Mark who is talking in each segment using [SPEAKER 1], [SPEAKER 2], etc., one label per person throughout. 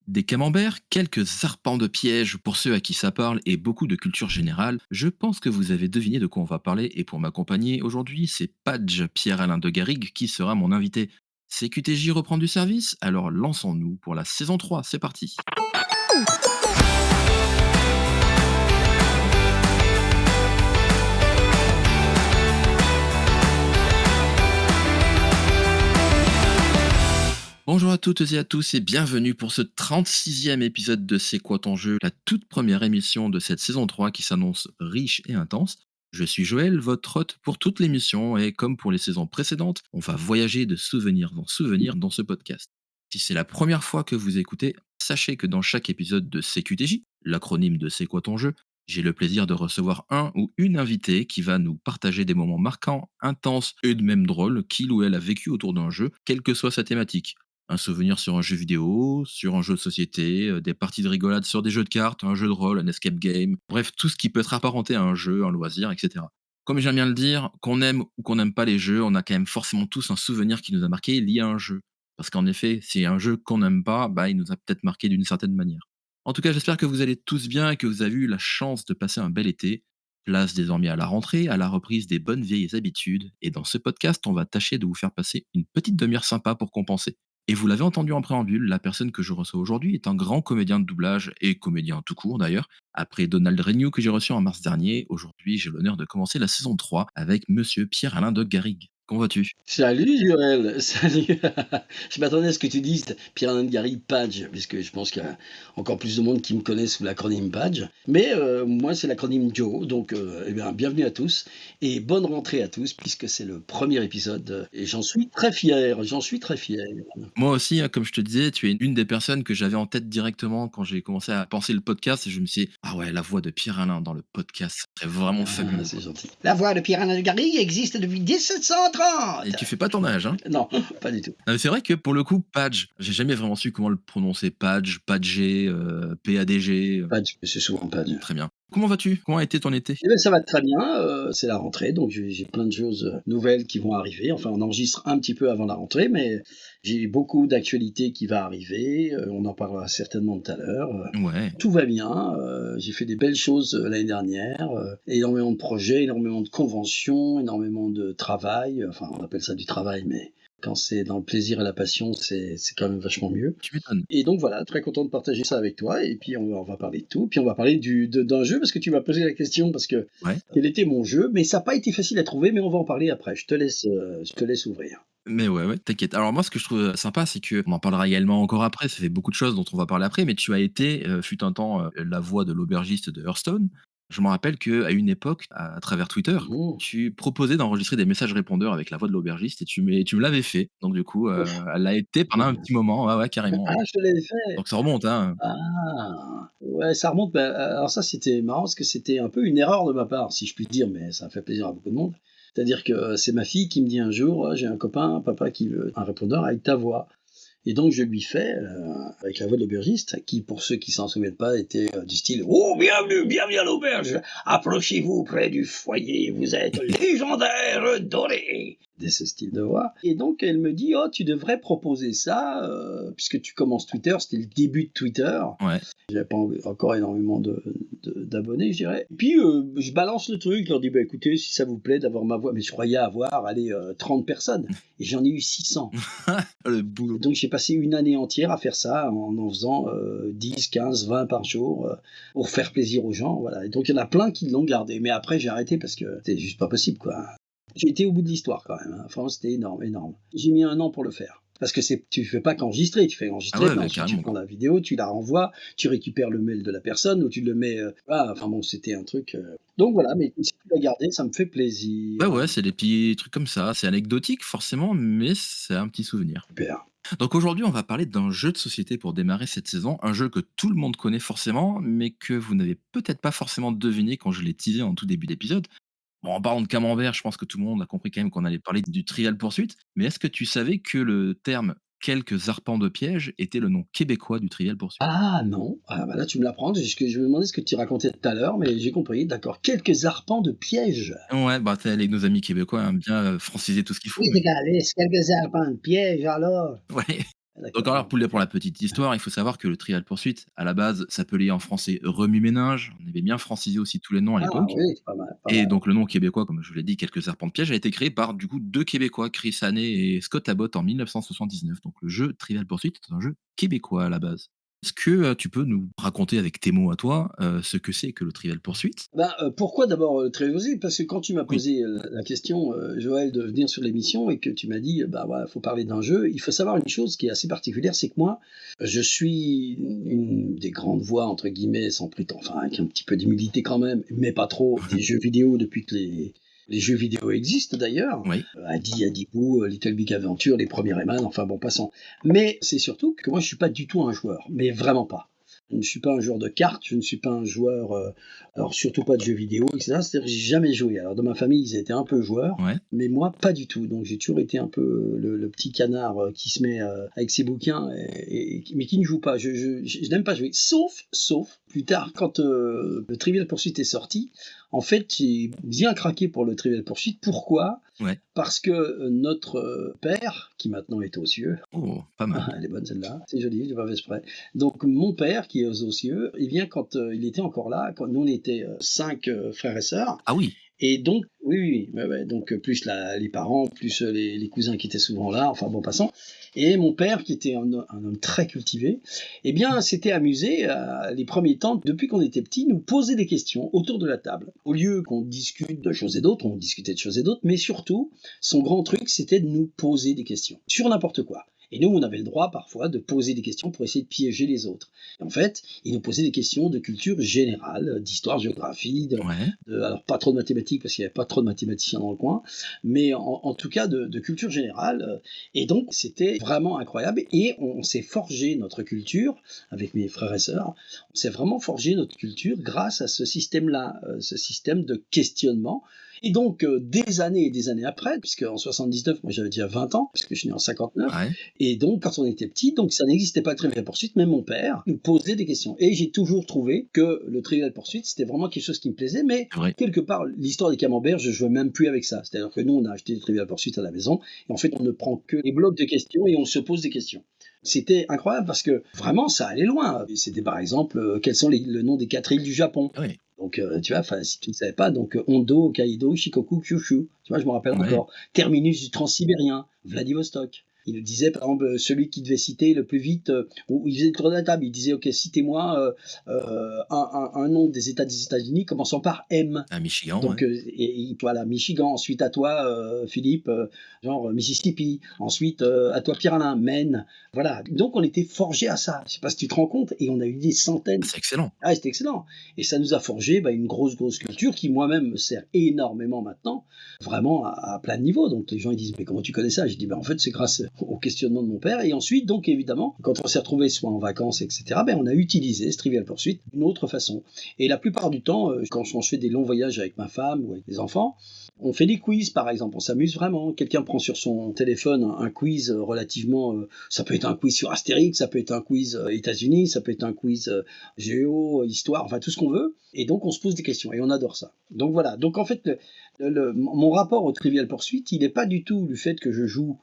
[SPEAKER 1] Des camemberts, quelques arpents de piège pour ceux à qui ça parle et beaucoup de culture générale, je pense que vous avez deviné de quoi on va parler et pour m'accompagner aujourd'hui, c'est Padge Pierre-Alain de Garrigue qui sera mon invité. CQTJ reprend du service, alors lançons-nous pour la saison 3, c'est parti. Bonjour à toutes et à tous et bienvenue pour ce 36e épisode de C'est quoi ton jeu, la toute première émission de cette saison 3 qui s'annonce riche et intense. Je suis Joël, votre hôte pour toute l'émission et comme pour les saisons précédentes, on va voyager de souvenir en souvenir dans ce podcast. Si c'est la première fois que vous écoutez, sachez que dans chaque épisode de CQTJ, l'acronyme de C'est quoi ton jeu, j'ai le plaisir de recevoir un ou une invitée qui va nous partager des moments marquants, intenses et de même drôles qu'il ou elle a vécu autour d'un jeu, quelle que soit sa thématique. Un souvenir sur un jeu vidéo, sur un jeu de société, des parties de rigolade sur des jeux de cartes, un jeu de rôle, un escape game, bref, tout ce qui peut être apparenté à un jeu, un loisir, etc. Comme j'aime bien le dire, qu'on aime ou qu'on n'aime pas les jeux, on a quand même forcément tous un souvenir qui nous a marqué lié à un jeu. Parce qu'en effet, si un jeu qu'on n'aime pas, bah, il nous a peut-être marqué d'une certaine manière. En tout cas, j'espère que vous allez tous bien et que vous avez eu la chance de passer un bel été. Place désormais à la rentrée, à la reprise des bonnes vieilles habitudes. Et dans ce podcast, on va tâcher de vous faire passer une petite demi-heure sympa pour compenser. Et vous l'avez entendu en préambule, la personne que je reçois aujourd'hui est un grand comédien de doublage et comédien tout court d'ailleurs. Après Donald Renew que j'ai reçu en mars dernier, aujourd'hui j'ai l'honneur de commencer la saison 3 avec Monsieur Pierre-Alain de Garrigue. Comment vas-tu?
[SPEAKER 2] Salut Joël, salut. Je m'attendais à ce que tu dises Pierre-Alain Gary Page, puisque je pense qu'il y a encore plus de monde qui me connaît sous l'acronyme Page. Mais moi, c'est l'acronyme Joe, donc eh bien, bienvenue à tous et bonne rentrée à tous, puisque c'est le premier épisode et j'en suis très fier, j'en suis très fier.
[SPEAKER 1] Moi aussi, hein, comme je te disais, tu es une des personnes que j'avais en tête directement quand j'ai commencé à penser le podcast et je me suis dit, ah ouais, la voix de Pierre-Alain dans le podcast, ça serait vraiment
[SPEAKER 2] Ah,
[SPEAKER 1] fabuleux,
[SPEAKER 2] c'est
[SPEAKER 1] quoi.
[SPEAKER 2] gentil. La voix de Pierre-Alain Gary existe depuis
[SPEAKER 1] Et
[SPEAKER 2] 1730.
[SPEAKER 1] tu fais pas ton âge, hein?
[SPEAKER 2] Non, pas du tout.
[SPEAKER 1] Non, mais c'est vrai que pour le coup, Padge, j'ai jamais vraiment su comment le prononcer. Padge, Padgé, PADG.
[SPEAKER 2] Page, c'est souvent Page.
[SPEAKER 1] Très bien. Comment vas-tu? Comment a été ton été?
[SPEAKER 2] Eh ben, ça va très bien, c'est la rentrée, donc j'ai plein de choses, nouvelles qui vont arriver. Enfin, on enregistre un petit peu avant la rentrée, mais j'ai beaucoup d'actualités qui va arriver, on en parlera certainement tout à l'heure.
[SPEAKER 1] Ouais.
[SPEAKER 2] Tout va bien, j'ai fait des belles choses, l'année dernière, énormément de projets, énormément de conventions, énormément de travail, enfin, on appelle ça du travail, mais quand c'est dans le plaisir et la passion, c'est quand même vachement mieux.
[SPEAKER 1] Tu m'étonnes.
[SPEAKER 2] Et donc voilà, très content de partager ça avec toi. Et puis on va parler de tout. Puis on va parler d'un jeu parce que tu m'as posé la question parce que
[SPEAKER 1] Ouais.
[SPEAKER 2] quel était mon jeu. Mais ça n'a pas été facile à trouver. Mais on va en parler après. Je te laisse ouvrir.
[SPEAKER 1] Mais ouais, ouais, t'inquiète. Alors moi, ce que je trouve sympa, c'est qu'on en parlera également encore après, ça fait beaucoup de choses dont on va parler après, mais tu as été, fut un temps, la voix de l'aubergiste de Hearthstone. Je me rappelle qu'à une époque, à travers Twitter,
[SPEAKER 2] Mmh.
[SPEAKER 1] tu proposais d'enregistrer des messages répondeurs avec la voix de l'aubergiste et tu me l'avais fait. Donc du coup, elle l'a été pendant un petit moment, ouais, ouais, carrément,
[SPEAKER 2] Ah,
[SPEAKER 1] ouais.
[SPEAKER 2] je te l'avais fait.
[SPEAKER 1] Donc ça remonte, hein.
[SPEAKER 2] Ah, ouais, ça remonte. Ben, alors ça, c'était marrant parce que c'était un peu une erreur de ma part, si je puis dire, mais ça a fait plaisir à beaucoup de monde. C'est-à-dire que c'est ma fille qui me dit un jour, ah, j'ai un copain, papa, qui veut un répondeur avec ta voix. Et donc je lui fais, avec la voix de l'aubergiste, qui, pour ceux qui s'en souviennent pas, était du style «Oh, bienvenue, bienvenue à l'auberge, approchez-vous près du foyer, vous êtes légendaire, doré!» de ce style de voix. Et donc elle me dit «Oh, tu devrais proposer ça, puisque tu commences Twitter», c'était le début de Twitter.
[SPEAKER 1] Ouais.
[SPEAKER 2] J'avais pas encore énormément d'abonnés, je dirais. Et puis, je balance le truc, je leur dis, bah écoutez, si ça vous plaît d'avoir ma voix, mais je croyais avoir, allez, 30 personnes. Et j'en ai eu 600.
[SPEAKER 1] Le boulot.
[SPEAKER 2] Donc j'ai passé une année entière à faire ça, en faisant 10, 15, 20 par jour, pour faire plaisir aux gens. Voilà. Et donc il y en a plein qui l'ont gardé. Mais après, j'ai arrêté parce que c'était juste pas possible, quoi. J'ai été au bout de l'histoire quand même, hein. Franchement, c'était énorme, énorme. J'ai mis 1 an pour le faire. Parce que tu fais pas qu'enregistrer, tu fais
[SPEAKER 1] Ah
[SPEAKER 2] enregistrer,
[SPEAKER 1] ouais,
[SPEAKER 2] puis
[SPEAKER 1] bah,
[SPEAKER 2] ensuite tu
[SPEAKER 1] carrément,
[SPEAKER 2] prends
[SPEAKER 1] quoi.
[SPEAKER 2] la vidéo, tu la renvoies, tu récupères le mail de la personne ou tu le mets. Enfin bon, c'était un truc. Donc voilà, mais si tu l'as gardé, ça me fait
[SPEAKER 1] Ouais,
[SPEAKER 2] plaisir.
[SPEAKER 1] ouais, c'est des petits trucs comme ça. C'est anecdotique forcément, mais c'est un petit souvenir.
[SPEAKER 2] Super.
[SPEAKER 1] Donc aujourd'hui, on va parler d'un jeu de société pour démarrer cette saison, un jeu que tout le monde connaît forcément, mais que vous n'avez peut-être pas forcément deviné quand je l'ai teasé en tout début d'épisode. Bon, en parlant de camembert, je pense que tout le monde a compris quand même qu'on allait parler du Trivial Pursuit, mais est-ce que tu savais que le terme quelques arpents de piège était le nom québécois du Trivial Pursuit?
[SPEAKER 2] Ah non, ah bah là tu me l'apprends, je me demandais ce que tu racontais tout à l'heure, mais j'ai compris, d'accord. Quelques arpents de piège.
[SPEAKER 1] Ouais, bah nos amis québécois aiment bien franciser tout ce qu'il faut,
[SPEAKER 2] Oui,
[SPEAKER 1] mais
[SPEAKER 2] c'est calé, quelques arpents de piège alors.
[SPEAKER 1] ouais. Donc
[SPEAKER 2] d'accord.
[SPEAKER 1] alors pour la petite histoire, il faut savoir que le Trivial Pursuit, à la base, s'appelait en français Remue-Ménage. On avait bien francisé aussi tous les noms à
[SPEAKER 2] Ah
[SPEAKER 1] l'époque.
[SPEAKER 2] oui, c'est pas mal, pas
[SPEAKER 1] Et
[SPEAKER 2] mal.
[SPEAKER 1] donc le nom québécois, comme je vous l'ai dit, Quelques arpents de piège, a été créé par du coup 2 Québécois, Chris Hannay et Scott Abbott en 1979. Donc le jeu Trivial Pursuit est un jeu québécois à la base. Est-ce que, tu peux nous raconter avec tes mots à toi, ce que c'est que le Trivial Pursuit?
[SPEAKER 2] Ben, pourquoi d'abord, Trévosi? Parce que quand tu m'as
[SPEAKER 1] Oui.
[SPEAKER 2] posé, la question, Joël, de venir sur l'émission et que tu m'as dit: «Bah, voilà, faut parler d'un jeu», il faut savoir une chose qui est assez particulière, c'est que moi, je suis une des «grandes voix» entre guillemets, sans enfin avec un petit peu d'humilité quand même, mais pas trop, des jeux vidéo depuis que les jeux vidéo existent d'ailleurs.
[SPEAKER 1] Oui.
[SPEAKER 2] Hadibou, Little Big Adventure, les premiers Rayman, enfin bon, passons. Mais c'est surtout que moi je suis pas du tout un joueur, mais vraiment pas. Je ne suis pas un joueur de cartes, je ne suis pas un joueur, alors surtout pas de jeux vidéo, etc. C'est-à-dire que j'ai jamais joué. Alors dans ma famille, ils étaient un peu joueurs,
[SPEAKER 1] Ouais.
[SPEAKER 2] mais moi pas du tout. Donc j'ai toujours été un peu le petit canard qui se met avec ses bouquins, mais qui ne joue pas. Je n'aime pas jouer. Sauf plus tard, quand le Trivial Pursuit est sorti, en fait j'ai bien craqué pour le Trivial Pursuit. Pourquoi?
[SPEAKER 1] Ouais.
[SPEAKER 2] Parce que notre père, qui maintenant est aux cieux,
[SPEAKER 1] Oh, pas mal.
[SPEAKER 2] elle est bonne celle-là, c'est joli, j'ai pas fait exprès. Donc mon père, qui est aux cieux, il vient quand il était encore là, quand nous on était 5 frères et sœurs,
[SPEAKER 1] Ah oui!
[SPEAKER 2] et donc, oui, oui, ouais, ouais, donc plus les parents, plus les cousins qui étaient souvent là, enfin bon, passons. Et mon père, qui était un homme très cultivé, eh bien, s'était amusé, les premiers temps, depuis qu'on était petits, nous poser des questions autour de la table. Au lieu qu'on discute de choses et d'autres, on discutait de choses et d'autres, mais surtout, son grand truc, c'était de nous poser des questions sur n'importe quoi. Et nous, on avait le droit parfois de poser des questions pour essayer de piéger les autres. Et en fait, il nous posait des questions de culture générale, d'histoire, géographie,
[SPEAKER 1] Ouais.
[SPEAKER 2] alors pas trop de mathématiques parce qu'il n'y avait pas trop de mathématiciens dans le coin, mais en tout cas de culture générale. Et donc c'était vraiment incroyable et on s'est forgé notre culture avec mes frères et sœurs. On s'est vraiment forgé notre culture grâce à ce système-là, ce système de questionnement. Et donc, des années et des années après, puisque en 79, moi j'avais déjà 20 ans, puisque je suis né en 59,
[SPEAKER 1] Ouais.
[SPEAKER 2] et donc quand on était petit, donc ça n'existait pas le Trivial Pursuit, mais mon père nous posait des questions. Et j'ai toujours trouvé que le Trivial Pursuit, c'était vraiment quelque chose qui me plaisait, mais
[SPEAKER 1] C'est vrai.
[SPEAKER 2] quelque part, l'histoire des camemberts, je jouais même plus avec ça. C'est-à-dire que nous, on a acheté le Trivial Pursuit à la maison, et en fait, on ne prend que les blocs de questions et on se pose des questions. C'était incroyable parce que vraiment, ça allait loin. C'était par exemple, quels sont le nom des 4 îles du Japon.
[SPEAKER 1] Ah oui.
[SPEAKER 2] Donc, tu vois, si tu ne savais pas, donc Hondo, Hokkaido, Shikoku, Kyushu. Tu vois, je me rappelle
[SPEAKER 1] Ouais.
[SPEAKER 2] encore. Terminus du transsibérien, Vladivostok. Il disait, par exemple, celui qui devait citer le plus vite, où il faisait le tour de la table, il disait, OK, citez-moi un nom des États des États-Unis commençant par M.
[SPEAKER 1] À Michigan, ouais.
[SPEAKER 2] Donc, voilà, Michigan. Ensuite, à toi, Philippe, genre Mississippi. Ensuite, à toi, Pierre-Alain, Maine. Voilà. Donc, on était forgés à ça. Je sais pas si tu te rends compte. Et on a eu des centaines.
[SPEAKER 1] C'est excellent.
[SPEAKER 2] Ah, c'était excellent. Et ça nous a forgé une grosse, grosse culture qui, moi-même, me sert énormément maintenant, vraiment à plein de niveaux. Donc, les gens ils disent, mais comment tu connais ça? J'ai dit, en fait, c'est grâce au questionnement de mon père. Et ensuite, donc, évidemment, quand on s'est retrouvés soit en vacances, etc., on a utilisé ce Trivial Pursuit d'une autre façon. Et la plupart du temps, quand on se fait des longs voyages avec ma femme ou avec des enfants, on fait des quiz, par exemple. On s'amuse vraiment. Quelqu'un prend sur son téléphone un quiz relativement... ça peut être un quiz sur Astérix, ça peut être un quiz États-Unis, ça peut être un quiz géo, histoire, enfin tout ce qu'on veut. Et donc on se pose des questions et on adore ça. Donc voilà. Donc en fait, mon rapport au Trivial Pursuit, il n'est pas du tout du fait que je joue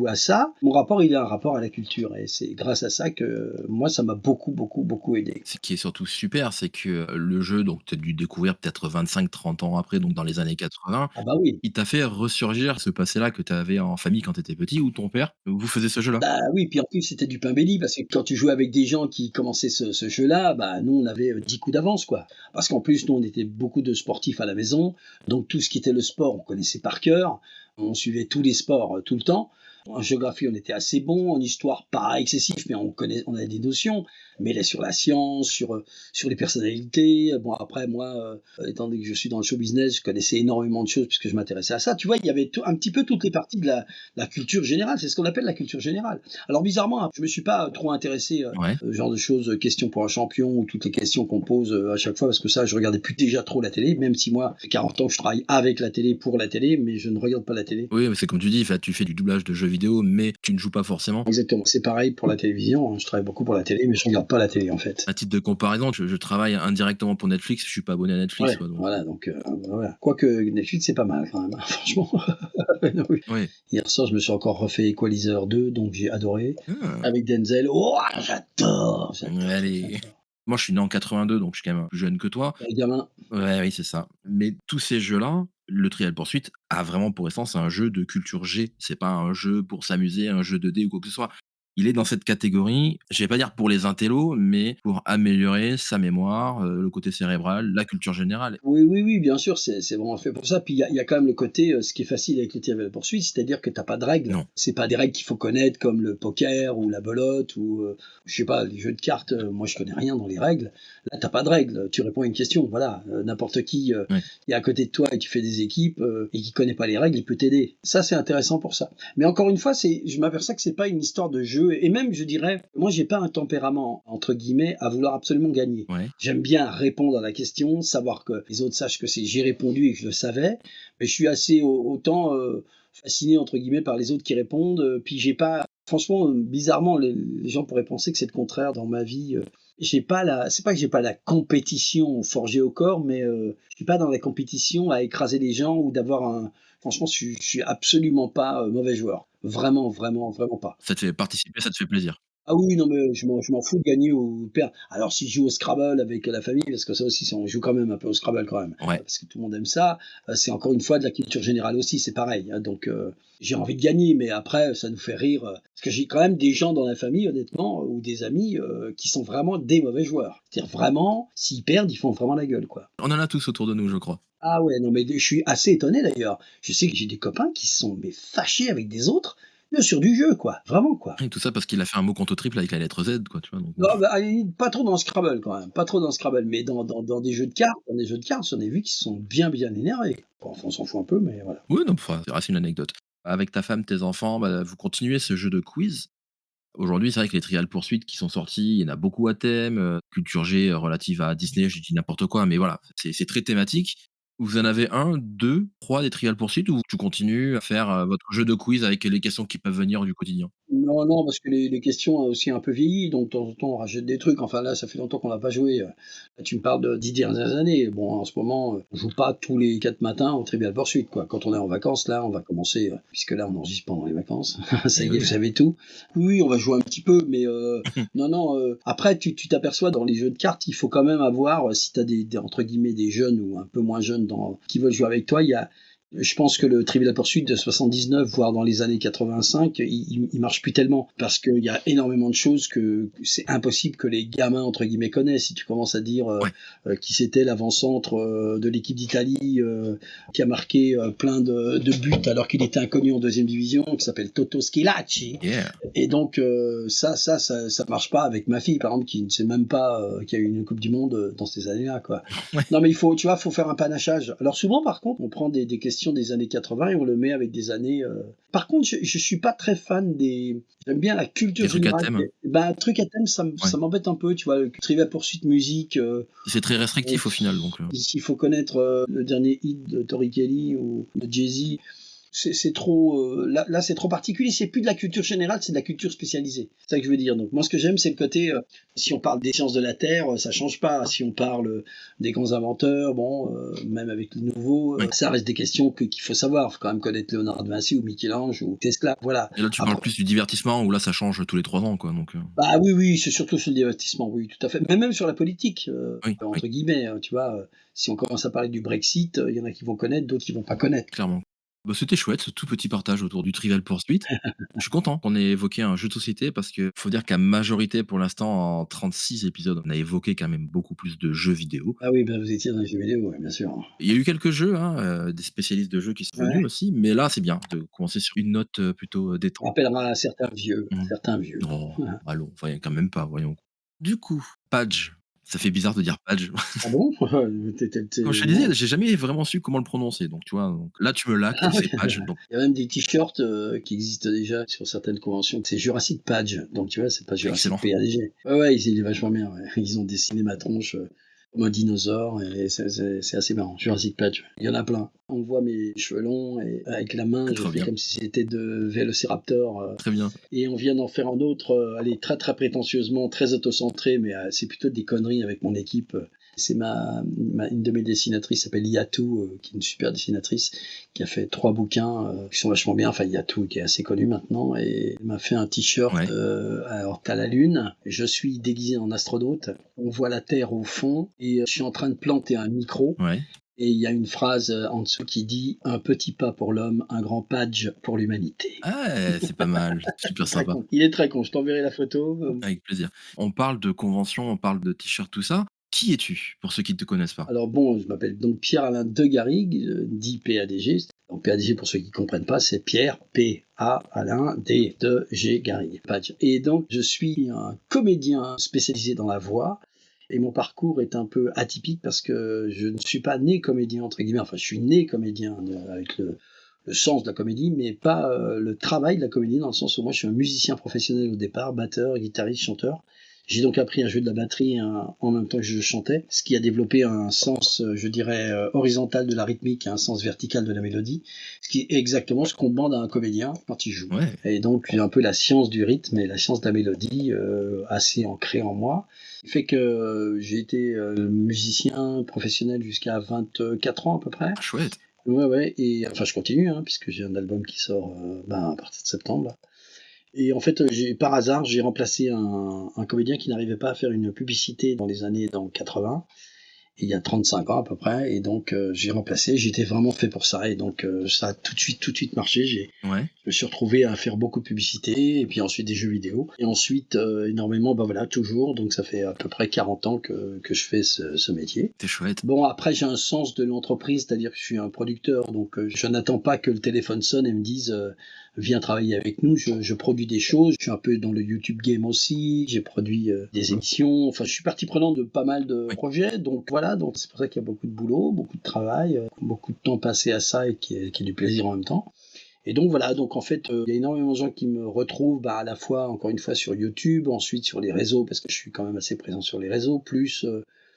[SPEAKER 2] à ça. Mon rapport, il a un rapport à la culture. Et c'est grâce à ça que moi, ça m'a beaucoup, beaucoup, beaucoup aidé.
[SPEAKER 1] Ce qui est surtout super, c'est que le jeu, donc tu as dû découvrir peut-être 25-30 ans après, donc dans les années 80,
[SPEAKER 2] Ah bah oui.
[SPEAKER 1] il t'a fait ressurgir ce passé-là que tu avais en famille quand tu étais petit ou ton père, vous faisiez ce jeu-là?
[SPEAKER 2] Bah oui, puis en plus c'était du pain béni parce que quand tu jouais avec des gens qui commençaient ce jeu-là, bah nous on avait 10 coups d'avance quoi. Parce qu'en plus nous on était beaucoup de sportifs à la maison, donc tout ce qui était le sport on connaissait par cœur, on suivait tous les sports tout le temps. En géographie on était assez bon, en histoire pas excessif mais on avait des notions. Mais là sur la science, sur les personnalités, bon après moi étant donné que je suis dans le show business, je connaissais énormément de choses puisque je m'intéressais à ça. Tu vois, il y avait un petit peu toutes les parties de la culture générale, c'est ce qu'on appelle la culture générale. Alors bizarrement, je me suis pas trop intéressé
[SPEAKER 1] Ouais.
[SPEAKER 2] genre de choses, questions pour un champion ou toutes les questions qu'on pose à chaque fois parce que ça, je regardais plus déjà trop la télé, même si moi, ça fait 40 ans que je travaille avec la télé pour la télé, mais je ne regarde pas la télé.
[SPEAKER 1] Oui, mais c'est comme tu dis, enfin, tu fais du doublage de jeux vidéo, mais tu ne joues pas forcément.
[SPEAKER 2] Exactement, c'est pareil pour la télévision, hein. Je travaille beaucoup pour la télé, mais je regarde pas la télé, en fait.
[SPEAKER 1] À titre de comparaison, je travaille indirectement pour Netflix, je suis pas abonné à Netflix,
[SPEAKER 2] Ouais,
[SPEAKER 1] quoi, donc
[SPEAKER 2] voilà, donc voilà. Quoique Netflix, c'est pas mal quand même, hein, franchement. Non, oui.
[SPEAKER 1] ouais.
[SPEAKER 2] Hier soir, je me suis encore refait Equalizer 2, donc j'ai adoré.
[SPEAKER 1] Ah,
[SPEAKER 2] Avec Denzel, oh, j'adore, j'adore,
[SPEAKER 1] allez.
[SPEAKER 2] j'adore.
[SPEAKER 1] Moi, je suis né en 82, donc je suis quand même plus jeune que toi.
[SPEAKER 2] Les gamins,
[SPEAKER 1] Ouais, oui, c'est ça. Mais tous ces jeux-là, le Trial Pursuit a vraiment pour essence un jeu de culture G. C'est pas un jeu pour s'amuser, un jeu 2D ou quoi que ce soit. Il est dans cette catégorie, je vais pas dire pour les intellos, mais pour améliorer sa mémoire, le côté cérébral, la culture générale.
[SPEAKER 2] oui, oui, oui, bien sûr, c'est vraiment fait pour ça. Puis il y a quand même le côté, ce qui est facile avec le Trivial Poursuite, c'est-à-dire que t'as pas de règles.
[SPEAKER 1] Non.
[SPEAKER 2] C'est pas des règles qu'il faut connaître comme le poker ou la belote ou, je sais pas, les jeux de cartes. Moi, je connais rien dans les règles. Là, t'as pas de règles. Tu réponds à une question. Voilà, n'importe qui
[SPEAKER 1] Ouais.
[SPEAKER 2] est à côté de toi et tu fais des équipes et qui connaît pas les règles, il peut t'aider. Ça, c'est intéressant pour ça. Mais encore une fois, je m'aperçois que c'est pas une histoire de jeu. Et même, je dirais, moi, j'ai pas un tempérament entre guillemets à vouloir absolument gagner.
[SPEAKER 1] Ouais.
[SPEAKER 2] J'aime bien répondre à la question, savoir que les autres sachent que j'ai répondu et que je le savais, mais je suis assez autant fasciné entre guillemets par les autres qui répondent. Puis j'ai pas, franchement, bizarrement, les gens pourraient penser que c'est le contraire dans ma vie. J'ai pas c'est pas que j'ai pas la compétition forgée au corps, mais je suis pas dans la compétition à écraser les gens ou d'avoir un. Franchement, je suis absolument pas mauvais joueur. Vraiment, vraiment, vraiment pas.
[SPEAKER 1] Ça te fait participer, ça te fait plaisir.
[SPEAKER 2] Ah oui, non, mais je m'en fous de gagner ou de perdre. Alors, si je joue au Scrabble avec la famille, parce que ça aussi, on joue quand même un peu au Scrabble quand même,
[SPEAKER 1] Ouais.
[SPEAKER 2] parce que tout le monde aime ça, c'est encore une fois de la culture générale aussi, c'est pareil, hein. Donc, j'ai envie de gagner, mais après, ça nous fait rire. Parce que j'ai quand même des gens dans la famille, honnêtement, ou des amis, qui sont vraiment des mauvais joueurs. C'est-à-dire vraiment, s'ils perdent, ils font vraiment la gueule, quoi.
[SPEAKER 1] On en a tous autour de nous, je crois.
[SPEAKER 2] Ah ouais, non, mais je suis assez étonné d'ailleurs. Je sais que j'ai des copains qui se sont mais, fâchés avec des autres, sur du jeu, quoi. Vraiment, quoi.
[SPEAKER 1] Et tout ça parce qu'il a fait un mot contre triple avec la lettre Z, quoi, tu vois? Donc bon.
[SPEAKER 2] Non, bah, à la limite, pas trop dans Scrabble quand même, pas trop dans Scrabble, mais dans des jeux de cartes, j'en ai vu qui se sont bien, bien énervés. Bon, enfin, on s'en fout un peu, mais voilà.
[SPEAKER 1] Oui, non, enfin, ça reste une anecdote. Avec ta femme, tes enfants, bah, vous continuez ce jeu de quiz. Aujourd'hui, c'est vrai que les Trial Pursuit qui sont sortis, il y en a beaucoup à thème, culture G, relative à Disney, je dis n'importe quoi, mais voilà, c'est très thématique. Vous en avez un, 2, 3 des Trial Pursuit ou tu continues à faire, votre jeu de quiz avec les questions qui peuvent venir du quotidien?
[SPEAKER 2] Non, non, parce que les questions ont aussi un peu vieilli, donc de temps en temps, on rajoute des trucs. Enfin là, ça fait longtemps qu'on n'a pas joué. Là, tu me parles de 10 dernières années. Bon, en ce moment, on joue pas tous les 4 matins au Trivial Pursuit, quoi. Quand on est en vacances, là, on va commencer, puisque là, on enregistre pendant les vacances. Ça
[SPEAKER 1] Eh
[SPEAKER 2] y est,
[SPEAKER 1] oui.
[SPEAKER 2] vous savez tout. Oui, on va jouer un petit peu, mais non, non. Après, tu t'aperçois dans les jeux de cartes, il faut quand même avoir, si tu as entre guillemets des jeunes ou un peu moins jeunes qui veulent jouer avec toi, je pense que le Trivial Pursuit de 79, voire dans les années 85, il marche plus tellement parce qu'il y a énormément de choses que c'est impossible que les gamins entre guillemets connaissent. Si tu commences à dire
[SPEAKER 1] Ouais.
[SPEAKER 2] qui c'était l'avant-centre de l'équipe d'Italie qui a marqué plein de buts alors qu'il était inconnu en deuxième division, qui s'appelle Toto Schilacci.
[SPEAKER 1] Yeah.
[SPEAKER 2] Et donc ça marche pas avec ma fille par exemple qui ne sait même pas qu'il y a eu une Coupe du Monde dans ces années-là, quoi.
[SPEAKER 1] Ouais.
[SPEAKER 2] Non, mais faut faire un panachage. Alors souvent, par contre, on prend des questions des années 80 et on le met avec des années. Par contre, je suis pas très fan des. J'aime bien la culture
[SPEAKER 1] Des trucs à
[SPEAKER 2] générale.
[SPEAKER 1] thème?
[SPEAKER 2] Ben, un truc à thème,
[SPEAKER 1] Ouais.
[SPEAKER 2] ça m'embête un peu, tu vois. Le Trivial Poursuite musique.
[SPEAKER 1] C'est très restrictif au final, donc
[SPEAKER 2] S'il faut connaître le dernier hit de Tori Kelly ou de Jay-Z, c'est trop là c'est trop particulier, c'est plus de la culture générale, c'est de la culture spécialisée, c'est ça que je veux dire. Donc moi ce que j'aime c'est le côté si on parle des sciences de la terre ça change pas, si on parle des grands inventeurs, bon même avec les nouveaux
[SPEAKER 1] oui.
[SPEAKER 2] ça reste des questions qu'il faut savoir, faut quand même connaître Léonard de Vinci ou Michel-Ange ou Tesla, voilà.
[SPEAKER 1] Et là, tu parles
[SPEAKER 2] Après,
[SPEAKER 1] plus du divertissement où là, ça change tous les 3 ans, quoi, donc
[SPEAKER 2] bah oui oui, c'est surtout sur le divertissement, oui tout à fait, mais même sur la politique
[SPEAKER 1] oui, oui,
[SPEAKER 2] entre guillemets, tu vois, si on commence à parler du Brexit, il y en a qui vont connaître, d'autres qui vont pas connaître.
[SPEAKER 1] clairement. Bah, c'était chouette ce tout petit partage autour du Trivial Pursuit. Je suis content qu'on ait évoqué un jeu de société parce que faut dire qu'à majorité, pour l'instant, en 36 épisodes, on a évoqué quand même beaucoup plus de jeux vidéo.
[SPEAKER 2] Ah oui, bah, vous étiez dans les jeux vidéo, ouais, bien sûr.
[SPEAKER 1] Il y a eu quelques jeux, hein, des spécialistes de jeux qui sont venus
[SPEAKER 2] Ouais.
[SPEAKER 1] aussi, mais là, c'est bien de commencer sur une note, plutôt,
[SPEAKER 2] On
[SPEAKER 1] détente.
[SPEAKER 2] rappellera certains vieux,
[SPEAKER 1] Mmh.
[SPEAKER 2] certains vieux.
[SPEAKER 1] Non, allons, enfin, quand même pas, voyons. Du coup, Padge, ça fait bizarre de dire Padge.
[SPEAKER 2] Ah bon?
[SPEAKER 1] Comme je te disais, j'ai jamais vraiment su comment le prononcer, donc tu vois? Donc là, tu me l'as,
[SPEAKER 2] Ah oui.
[SPEAKER 1] c'est Padge, donc
[SPEAKER 2] Il y a même des t-shirts qui existent déjà sur certaines conventions. C'est Jurassic Padge. Donc tu vois, c'est pas Jurassic
[SPEAKER 1] excellent.
[SPEAKER 2] PADG. Ouais, ouais, il est vachement bien. Ouais. Ils ont dessiné ma tronche. comme un dinosaure, et c'est assez marrant. Jurassic Park, il y en a plein. On voit mes cheveux longs, et avec la main, je
[SPEAKER 1] Trop
[SPEAKER 2] fais
[SPEAKER 1] bien,
[SPEAKER 2] comme si c'était de Vélociraptor.
[SPEAKER 1] très bien.
[SPEAKER 2] Et on vient d'en faire un autre, allez, très très prétentieusement, très autocentré, mais c'est plutôt des conneries avec mon équipe. C'est une de mes dessinatrices, s'appelle Yatou, qui est une super dessinatrice, qui a fait 3 bouquins qui sont vachement bien. Enfin, Yatou, qui est assez connu maintenant, et elle m'a fait un t-shirt.
[SPEAKER 1] Ouais,
[SPEAKER 2] Alors, t'as la lune, je suis déguisé en astronaute, on voit la Terre au fond, et je suis en train de planter un micro.
[SPEAKER 1] ouais.
[SPEAKER 2] Et il y a une phrase en dessous qui dit: «Un petit pas pour l'homme, un grand page pour l'humanité».
[SPEAKER 1] Ah, c'est pas mal, super
[SPEAKER 2] Très
[SPEAKER 1] sympa.
[SPEAKER 2] con. Il est très con, je t'enverrai la photo.
[SPEAKER 1] Avec plaisir. On parle de convention, on parle de t-shirt, tout ça. Qui es-tu, pour ceux qui ne te connaissent pas?
[SPEAKER 2] Alors bon, je m'appelle donc Pierre-Alain de Garrigue, dit PADG. Donc PADG, pour ceux qui ne comprennent pas, c'est Pierre, P-A, Alain, D, de G, Garrigue. Badge. Et donc, je suis un comédien spécialisé dans la voix. Et mon parcours est un peu atypique parce que je ne suis pas né comédien, entre guillemets. Enfin, je suis né comédien avec le sens de la comédie, mais pas le travail de la comédie, dans le sens où moi, je suis un musicien professionnel au départ, batteur, guitariste, chanteur. J'ai donc appris à jouer de la batterie en même temps que je chantais, ce qui a développé un sens, je dirais, horizontal de la rythmique et un sens vertical de la mélodie, ce qui est exactement ce qu'on demande à un comédien quand il joue.
[SPEAKER 1] Ouais,
[SPEAKER 2] Et donc, j'ai un peu la science du rythme et la science de la mélodie assez ancrée en moi. Ce qui fait que j'ai été musicien professionnel jusqu'à 24 ans à peu près.
[SPEAKER 1] ah chouette.
[SPEAKER 2] Ouais, ouais, et enfin je continue, hein, puisque j'ai un album qui sort à partir de septembre. Et en fait, par hasard, j'ai remplacé un comédien qui n'arrivait pas à faire une publicité dans les années 80, il y a 35 ans à peu près, et donc j'ai remplacé, j'étais vraiment fait pour ça, et donc ça a tout de suite marché.
[SPEAKER 1] Ouais,
[SPEAKER 2] Je me suis retrouvé à faire beaucoup de publicité, et puis ensuite des jeux vidéo, et ensuite énormément, bah voilà, toujours, donc ça fait à peu près 40 ans que je fais ce métier.
[SPEAKER 1] c'est chouette.
[SPEAKER 2] Bon, après, j'ai un sens de l'entreprise, c'est-à-dire que je suis un producteur, donc je n'attends pas que le téléphone sonne et me dise viens travailler avec nous. Je produis des choses, je suis un peu dans le YouTube game aussi, j'ai produit des émissions, enfin, je suis partie prenante de pas mal de
[SPEAKER 1] Oui.
[SPEAKER 2] projets, donc voilà, donc c'est pour ça qu'il y a beaucoup de boulot, beaucoup de travail, beaucoup de temps passé à ça et qui est du plaisir en même temps. Et donc voilà, donc en fait, il y a énormément de gens qui me retrouvent à la fois, encore une fois, sur YouTube, ensuite sur les réseaux, parce que je suis quand même assez présent sur les réseaux, plus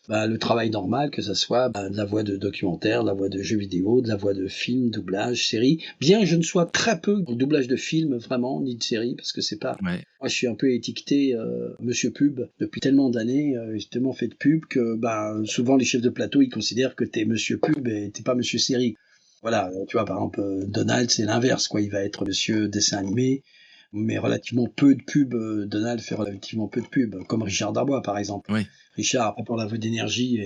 [SPEAKER 2] le travail normal, que ça soit de la voix de documentaire, de la voix de jeux vidéo, de la voix de film, doublage, série. Bien que je ne sois très peu dans le doublage de film, vraiment, ni de série, parce que c'est pas...
[SPEAKER 1] Ouais,
[SPEAKER 2] Moi, je suis un peu étiqueté Monsieur Pub depuis tellement d'années, j'ai tellement fait de pub que souvent les chefs de plateau, ils considèrent que t'es Monsieur Pub et t'es pas Monsieur Série. Voilà, tu vois, par exemple, Donald, c'est l'inverse, quoi. Il va être monsieur dessin animé, mais relativement peu de pubs. Donald fait relativement peu de pubs, comme Richard Darbois, par exemple.
[SPEAKER 1] ouais.
[SPEAKER 2] Richard, pour la voix d'énergie,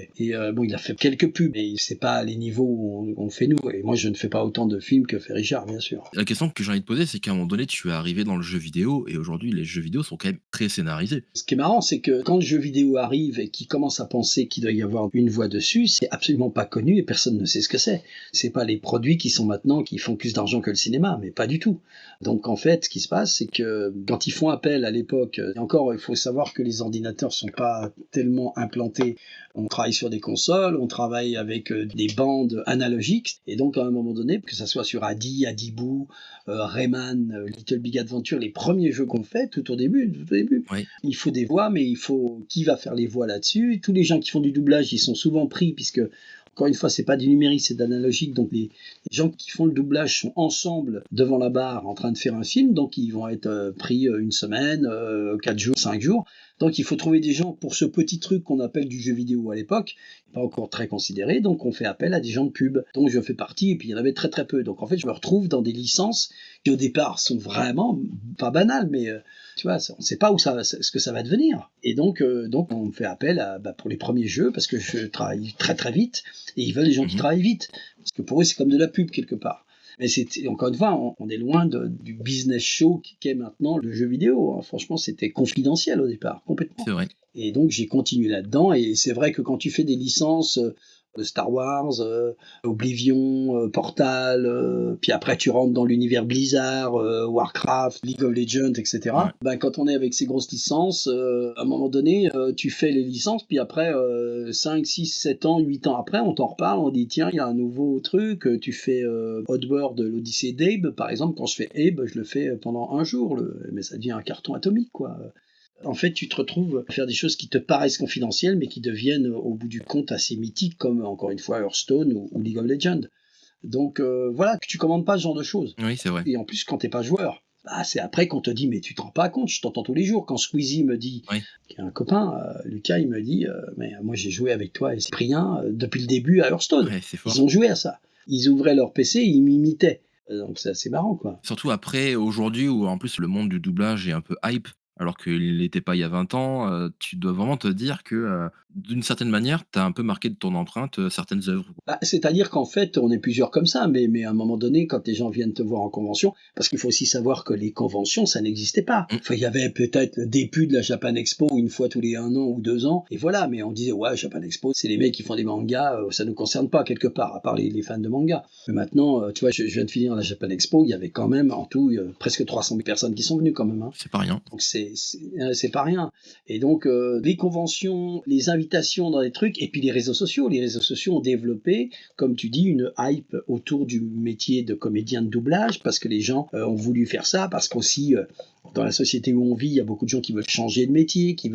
[SPEAKER 2] bon, il a fait quelques pubs, mais c'est pas les niveaux où on fait nous. Et moi, je ne fais pas autant de films que fait Richard, bien sûr.
[SPEAKER 1] La question que j'ai envie de poser, c'est qu'à un moment donné, tu es arrivé dans le jeu vidéo et aujourd'hui, les jeux vidéo sont quand même très scénarisés.
[SPEAKER 2] Ce qui est marrant, c'est que quand le jeu vidéo arrive et qu'il commence à penser qu'il doit y avoir une voix dessus, c'est absolument pas connu et personne ne sait ce que c'est. C'est pas les produits qui sont maintenant qui font plus d'argent que le cinéma, mais pas du tout. Donc en fait, ce qui se passe, c'est que quand ils font appel à l'époque, et encore, il faut savoir que les ordinateurs sont pas tellement implantés. On travaille sur des consoles, on travaille avec des bandes analogiques, et donc à un moment donné, que ça soit sur Adi, Adibou, Rayman, Little Big Adventure, les premiers jeux qu'on fait tout au début,
[SPEAKER 1] Oui,
[SPEAKER 2] il faut des voix, mais il faut qui va faire les voix là-dessus. Tous les gens qui font du doublage, ils sont souvent pris, puisque encore une fois, c'est pas du numérique, c'est de l'analogique. Donc les gens qui font le doublage sont ensemble devant la barre en train de faire un film, donc ils vont être pris une semaine, 4 jours, 5 jours. Donc il faut trouver des gens pour ce petit truc qu'on appelle du jeu vidéo à l'époque, pas encore très considéré, donc on fait appel à des gens de pub, dont je fais partie, et puis il y en avait très très peu. Donc en fait, je me retrouve dans des licences qui au départ sont vraiment pas banales, mais tu vois, on ne sait pas ce que ça va devenir. Et donc on me fait appel pour les premiers jeux, parce que je travaille très très vite, et ils veulent des gens qui
[SPEAKER 1] mmh,
[SPEAKER 2] travaillent vite, parce que pour eux c'est comme de la pub quelque part. Mais encore une fois, on est loin du business show qu'est maintenant le jeu vidéo, hein. Franchement, c'était confidentiel au départ, complètement.
[SPEAKER 1] c'est vrai.
[SPEAKER 2] Et donc j'ai continué là-dedans, et c'est vrai que quand tu fais des licences de Star Wars, Oblivion, Portal, puis après tu rentres dans l'univers Blizzard, Warcraft, League of Legends,
[SPEAKER 1] Ouais.
[SPEAKER 2] etc. Quand on est avec ces grosses licences, à un moment donné, tu fais les licences, puis après 5, 6, 7 ans, 8 ans après, on t'en reparle, on dit tiens, il y a un nouveau truc, tu fais Oddworld, l'Odyssée d'Abe, par exemple. Quand je fais Abe, je le fais pendant un jour, mais ça devient un carton atomique, quoi. En fait, tu te retrouves à faire des choses qui te paraissent confidentielles, mais qui deviennent au bout du compte assez mythiques, comme encore une fois Hearthstone ou League of Legends. Donc voilà, que tu commandes pas ce genre de choses.
[SPEAKER 1] Oui, c'est vrai.
[SPEAKER 2] Et en plus, quand t'es pas joueur, bah, c'est après qu'on te dit, mais tu te rends pas compte, je t'entends tous les jours. Quand Squeezie me dit,
[SPEAKER 1] Oui,
[SPEAKER 2] qui est un copain, Lucas, il me dit, mais moi j'ai joué avec toi et Cyprien depuis le début à Hearthstone.
[SPEAKER 1] ouais, c'est fort.
[SPEAKER 2] Ils ont joué à ça. Ils ouvraient leur PC et ils m'imitaient. Donc c'est assez marrant, quoi.
[SPEAKER 1] Surtout après, aujourd'hui, où en plus le monde du doublage est un peu hype, alors qu'il l'était pas il y a 20 ans, tu dois vraiment te dire que, d'une certaine manière, tu as un peu marqué de ton empreinte, certaines œuvres.
[SPEAKER 2] Bah, c'est-à-dire qu'en fait, on est plusieurs comme ça, mais à un moment donné, quand les gens viennent te voir en convention, parce qu'il faut aussi savoir que les conventions, ça n'existait pas.
[SPEAKER 1] Mmh.
[SPEAKER 2] Enfin, il y avait peut-être le début de la Japan Expo une fois tous les 1 an ou 2 ans, et voilà, mais on disait, ouais, Japan Expo, c'est les mecs qui font des mangas, ça nous concerne pas quelque part, à part les fans de manga. Mais maintenant, tu vois, je viens de finir la Japan Expo, il y avait quand même en tout presque 300 000 personnes qui sont venues quand même, hein.
[SPEAKER 1] C'est pas rien.
[SPEAKER 2] Donc c'est pas rien. Et donc les conventions, les invitations dans les trucs, et puis les réseaux sociaux. Les réseaux sociaux ont développé, comme tu dis, une hype autour du métier de comédien de doublage, parce que les gens ont voulu faire ça, parce qu'aussi dans la société où on vit, il y a beaucoup de gens qui veulent changer de métier, qui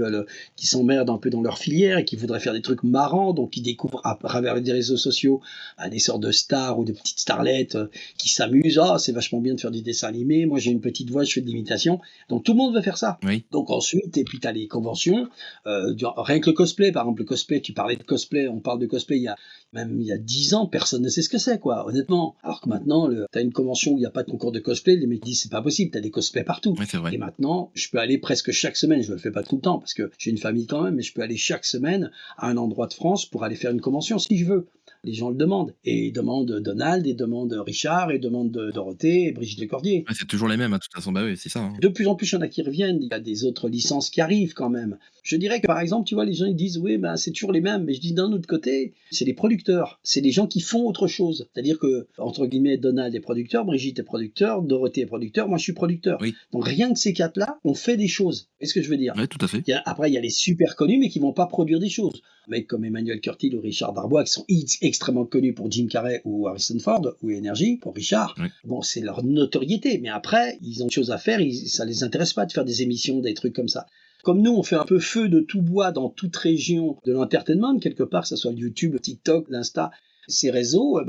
[SPEAKER 2] s'emmerdent un peu dans leur filière et qui voudraient faire des trucs marrants, donc qui découvrent à travers les réseaux sociaux des sortes de stars ou de petites starlettes qui s'amusent. Ah, c'est vachement bien de faire du dessin animé. Moi, j'ai une petite voix, je fais de l'imitation. Donc tout le monde veut faire ça.
[SPEAKER 1] Oui.
[SPEAKER 2] Donc ensuite, et puis tu as les conventions, rien que le cosplay, par exemple, le cosplay, tu parlais de cosplay, on parle de cosplay il y a 10 ans, personne ne sait ce que c'est, quoi, honnêtement. Alors que maintenant, tu as une convention où il n'y a pas de concours de cosplay, les mecs disent c'est pas possible, tu as des cosplays partout.
[SPEAKER 1] Oui, c'est vrai.
[SPEAKER 2] Et maintenant, je peux aller presque chaque semaine, je ne le fais pas tout le temps parce que j'ai une famille quand même, mais je peux aller chaque semaine à un endroit de France pour aller faire une convention si je veux. Les gens le demandent. Et ils demandent Donald, et ils demandent Richard, et ils demandent Dorothée, et Brigitte Lecordier.
[SPEAKER 1] Ouais, c'est toujours les mêmes, hein, de toute façon, bah oui, c'est ça, hein.
[SPEAKER 2] De plus en plus, il y en a qui reviennent. Il y a des autres licences qui arrivent quand même. Je dirais que par exemple, tu vois, les gens ils disent oui, ben c'est toujours les mêmes. Mais je dis d'un autre côté, c'est les producteurs, c'est les gens qui font autre chose. C'est-à-dire que entre guillemets, Donald est producteur, Brigitte est producteur, Dorothée est producteur, moi je suis producteur.
[SPEAKER 1] Oui,
[SPEAKER 2] Donc rien que ces quatre-là, on fait des choses. Est-ce que je veux dire?
[SPEAKER 1] ouais, tout à fait.
[SPEAKER 2] Après, il y a les super connus, mais qui vont pas produire des choses. Un mec comme Emmanuel Curtil ou Richard Darbois, qui sont extrêmement connus pour Jim Carrey ou Harrison Ford, ou Energy pour Richard.
[SPEAKER 1] Oui.
[SPEAKER 2] Bon, c'est leur notoriété, mais après, ils ont des choses à faire, ça les intéresse pas de faire des émissions, des trucs comme ça. Comme nous, on fait un peu feu de tout bois dans toute région de l'entertainment, quelque part, que ce soit le YouTube, le TikTok, l'Insta, ces réseaux,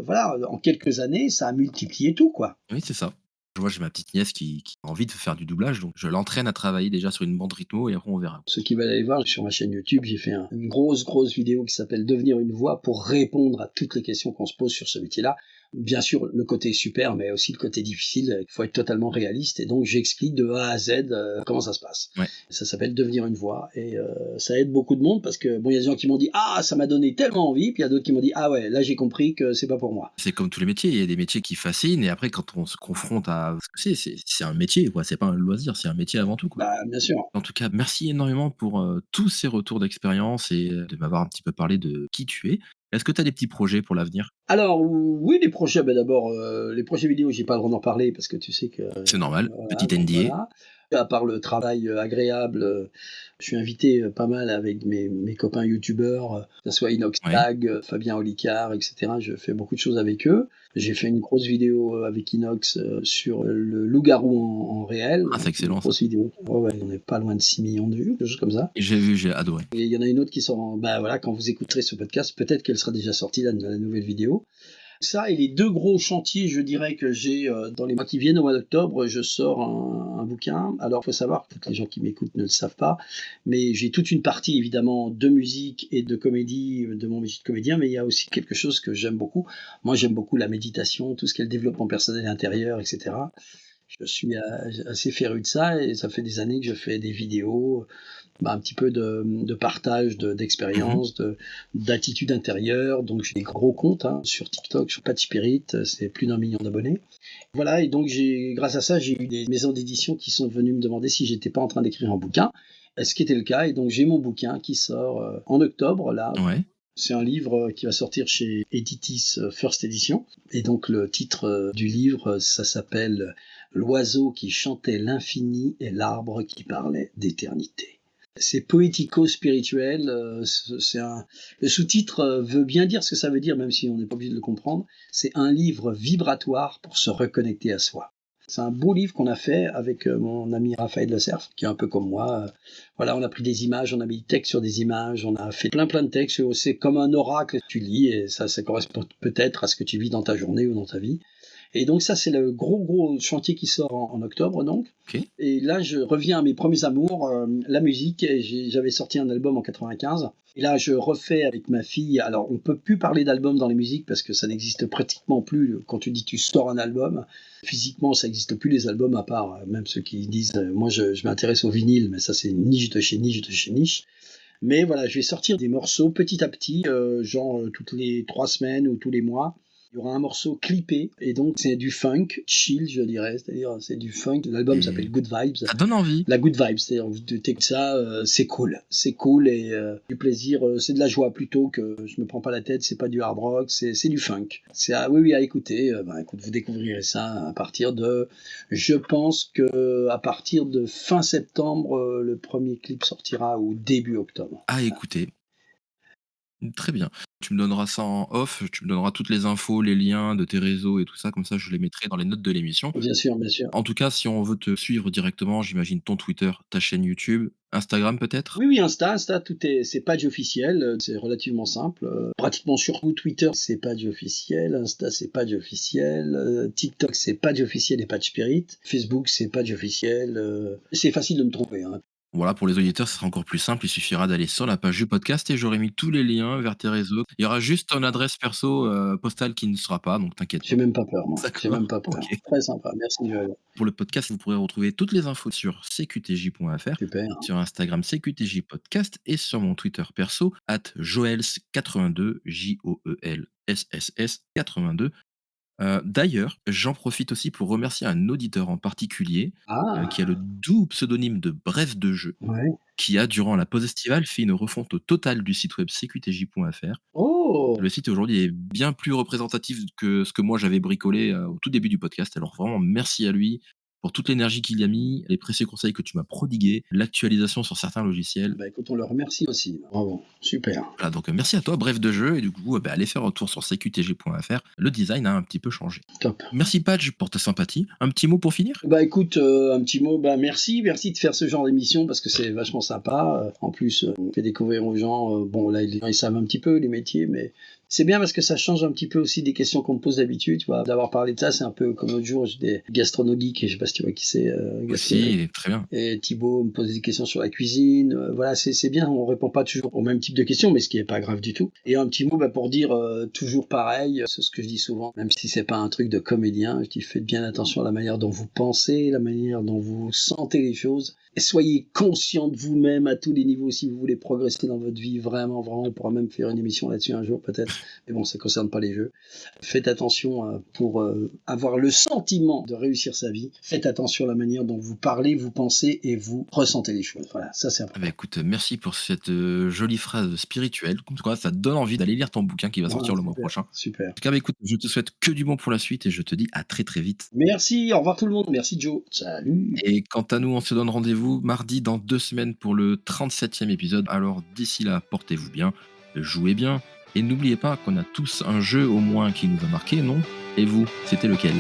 [SPEAKER 2] voilà, en quelques années, ça a multiplié tout, quoi.
[SPEAKER 1] Oui, c'est ça. Moi, j'ai ma petite nièce qui a envie de faire du doublage, donc je l'entraîne à travailler déjà sur une bande rythmo et après on verra.
[SPEAKER 2] Ceux qui veulent aller voir sur ma chaîne YouTube, j'ai fait une grosse vidéo qui s'appelle Devenir une voix pour répondre à toutes les questions qu'on se pose sur ce métier-là. Bien sûr, le côté super, mais aussi le côté difficile. Il faut être totalement réaliste. Et donc, j'explique de A à Z comment ça se passe.
[SPEAKER 1] Ouais.
[SPEAKER 2] Ça s'appelle Devenir une voix. Et ça aide beaucoup de monde parce que, bon, il y a des gens qui m'ont dit ah, ça m'a donné tellement envie. Puis il y a d'autres qui m'ont dit ah ouais, là, j'ai compris que c'est pas pour moi.
[SPEAKER 1] C'est comme tous les métiers, il y a des métiers qui fascinent et après quand on se confronte à ce que c'est un métier, quoi, c'est pas un loisir, c'est un métier avant tout, quoi.
[SPEAKER 2] Bah, bien sûr.
[SPEAKER 1] En tout cas, merci énormément pour, tous ces retours d'expérience et de m'avoir un petit peu parlé de qui tu es. Est-ce que tu as des petits projets pour l'avenir?
[SPEAKER 2] Alors, oui, les projets, ben d'abord, les projets vidéo, j'ai pas le droit d'en parler parce que tu sais que,
[SPEAKER 1] C'est normal,
[SPEAKER 2] voilà,
[SPEAKER 1] petit
[SPEAKER 2] donc
[SPEAKER 1] NDA.
[SPEAKER 2] voilà. À part le travail agréable, je suis invité pas mal avec mes copains youtubeurs, que ce soit
[SPEAKER 1] Ouais.
[SPEAKER 2] Inoxtag, Fabien Olicard, etc. Je fais beaucoup de choses avec eux. J'ai fait une grosse vidéo avec Inox sur le loup-garou en réel.
[SPEAKER 1] Ah, c'est
[SPEAKER 2] Une
[SPEAKER 1] excellent ça.
[SPEAKER 2] grosse vidéo. Ouais, ouais, on est pas loin de 6 millions de vues, quelque chose comme ça.
[SPEAKER 1] J'ai vu, j'ai adoré.
[SPEAKER 2] Et il y en a une autre qui sort bah voilà, quand vous écouterez ce podcast, peut-être qu'elle sera déjà sortie, la nouvelle vidéo. Ça et les deux gros chantiers, je dirais, que j'ai dans les mois qui viennent, au mois d'octobre, je sors un bouquin. Alors, il faut savoir, peut-être les gens qui m'écoutent ne le savent pas, mais j'ai toute une partie, évidemment, de musique et de comédie, de mon métier de comédien, mais il y a aussi quelque chose que j'aime beaucoup. Moi, j'aime beaucoup la méditation, tout ce qui est le développement personnel intérieur, etc. Je suis assez féru de ça, et ça fait des années que je fais des vidéos, un petit peu de partage
[SPEAKER 1] Mmh.
[SPEAKER 2] d'expérience, d'attitude intérieure. Donc j'ai des gros comptes sur TikTok, sur Pat Spirit, c'est plus d'1 million d'abonnés. Voilà, et donc grâce à ça, j'ai eu des maisons d'édition qui sont venues me demander si j'étais pas en train d'écrire un bouquin, ce qui était le cas. Et donc j'ai mon bouquin qui sort en octobre, là.
[SPEAKER 1] Ouais.
[SPEAKER 2] C'est un livre qui va sortir chez Editis First Edition. Et donc le titre du livre, ça s'appelle L'oiseau qui chantait l'infini et l'arbre qui parlait d'éternité. C'est poético-spirituel. Le sous-titre veut bien dire ce que ça veut dire, même si on n'est pas obligé de le comprendre. C'est un livre vibratoire pour se reconnecter à soi. C'est un beau livre qu'on a fait avec mon ami Raphaël Le Cerf, qui est un peu comme moi. Voilà, on a pris des images, on a mis des textes sur des images, on a fait plein de textes. C'est comme un oracle, tu lis et ça correspond peut-être à ce que tu vis dans ta journée ou dans ta vie. Et donc ça, c'est le gros chantier qui sort en octobre, donc.
[SPEAKER 1] Ok.
[SPEAKER 2] Et là, je reviens à mes premiers amours, la musique. J'avais sorti un album en 95. Et là, je refais avec ma fille. Alors, on peut plus parler d'album dans les musiques parce que ça n'existe pratiquement plus. Quand tu dis tu sors un album, physiquement, ça n'existe plus les albums, à part même ceux qui disent moi, je m'intéresse au vinyle, mais ça, c'est niche de chez niche de chez niche. Mais voilà, je vais sortir des morceaux petit à petit, genre toutes les 3 semaines ou tous les mois. Il y aura un morceau clippé, et donc c'est du funk, chill, je dirais, c'est-à-dire c'est du funk. L'album s'appelle
[SPEAKER 1] Et
[SPEAKER 2] Good Vibes.
[SPEAKER 1] ça donne envie.
[SPEAKER 2] La good vibe, c'est-à-dire t'écoutes ça, c'est cool et du plaisir, c'est de la joie plutôt que je me prends pas la tête, c'est pas du hard rock, c'est du funk. C'est oui à écouter. Écoute, vous découvrirez ça à partir de, je pense que à partir de fin septembre, le premier clip sortira ou début octobre.
[SPEAKER 1] À écouter. Très bien. Tu me donneras ça en off, tu me donneras toutes les infos, les liens de tes réseaux et tout ça, comme ça je les mettrai dans les notes de l'émission.
[SPEAKER 2] Bien sûr, bien sûr.
[SPEAKER 1] En tout cas, si on veut te suivre directement, j'imagine ton Twitter, ta chaîne YouTube, Instagram peut-être?
[SPEAKER 2] Oui, oui, Insta, c'est Page officiel, c'est relativement simple. Pratiquement sur tout Twitter, c'est Page officiel, Insta, c'est Page officiel, TikTok, c'est Page officiel et Page Spirit, Facebook, c'est Page officiel. C'est facile de me trouver, hein.
[SPEAKER 1] Voilà, pour les auditeurs, ce sera encore plus simple, il suffira d'aller sur la page du podcast et j'aurai mis tous les liens vers tes réseaux. Il y aura juste ton adresse perso, postale qui ne sera pas, donc t'inquiète
[SPEAKER 2] J'ai
[SPEAKER 1] pas.
[SPEAKER 2] même pas peur, moi. J'ai
[SPEAKER 1] D'accord,
[SPEAKER 2] même pas
[SPEAKER 1] OK.
[SPEAKER 2] peur. Très sympa. Merci, Joël.
[SPEAKER 1] Pour le podcast, vous pourrez retrouver toutes les infos sur cqtj.fr,
[SPEAKER 2] Super.
[SPEAKER 1] sur Instagram CQTJ Podcast et sur mon Twitter perso @joels82 JOELSSS 82. D'ailleurs, j'en profite aussi pour remercier un auditeur en particulier, qui a le
[SPEAKER 2] Ah!
[SPEAKER 1] doux pseudonyme de Bref de jeu,
[SPEAKER 2] Ouais.
[SPEAKER 1] qui a, durant la pause estivale, fait une refonte totale du site web cqtj.fr.
[SPEAKER 2] Oh!
[SPEAKER 1] Le site aujourd'hui est bien plus représentatif que ce que moi j'avais bricolé, au tout début du podcast. Alors vraiment merci à lui pour toute l'énergie qu'il y a mis, les précieux conseils que tu m'as prodigués, l'actualisation sur certains logiciels.
[SPEAKER 2] Bah, écoute, on le remercie aussi. Bravo. Super.
[SPEAKER 1] Voilà, donc merci à toi, Bref de jeu, et du coup, allez faire un tour sur cqtj.fr. Le design a un petit peu changé.
[SPEAKER 2] Top.
[SPEAKER 1] Merci Patch pour ta sympathie. Un petit mot pour finir?
[SPEAKER 2] Bah, écoute, un petit mot. Bah, merci de faire ce genre d'émission parce que c'est vachement sympa. En plus, on fait découvrir aux gens, bon, là, les gens, ils savent un petit peu les métiers, mais c'est bien parce que ça change un petit peu aussi des questions qu'on me pose d'habitude, tu vois. D'avoir parlé de ça, c'est un peu comme l'autre jour, j'ai des gastronogeeks, et je sais pas si tu vois qui c'est,
[SPEAKER 1] Aussi, très bien.
[SPEAKER 2] et Thibaut me pose des questions sur la cuisine. Voilà, c'est bien, on répond pas toujours au même type de questions, mais ce qui est pas grave du tout. Et un petit mot pour dire toujours pareil, c'est ce que je dis souvent, même si c'est pas un truc de comédien, je dis faites bien attention à la manière dont vous pensez, la manière dont vous sentez les choses. Et soyez conscient de vous-même à tous les niveaux si vous voulez progresser dans votre vie, vraiment, on pourra même faire une émission là-dessus un jour peut-être, mais bon, ça ne concerne pas les jeux. Faites attention pour avoir le sentiment de réussir sa vie, faites attention à la manière dont vous parlez, vous pensez et vous ressentez les choses. Voilà, ça c'est important.
[SPEAKER 1] Écoute, merci pour cette jolie phrase spirituelle. Comme quoi, ça te donne envie d'aller lire ton bouquin qui va sortir le mois prochain. En
[SPEAKER 2] Super.
[SPEAKER 1] tout cas, écoute, je te souhaite que du bon pour la suite et je te dis à très très vite.
[SPEAKER 2] Merci, au revoir tout le monde, merci Joe, salut.
[SPEAKER 1] Et quant à nous, on se donne rendez-vous mardi dans 2 semaines pour le 37e épisode. Alors d'ici là, portez-vous bien, jouez bien, et n'oubliez pas qu'on a tous un jeu au moins qui nous a marqué, non? Et vous, c'était lequel?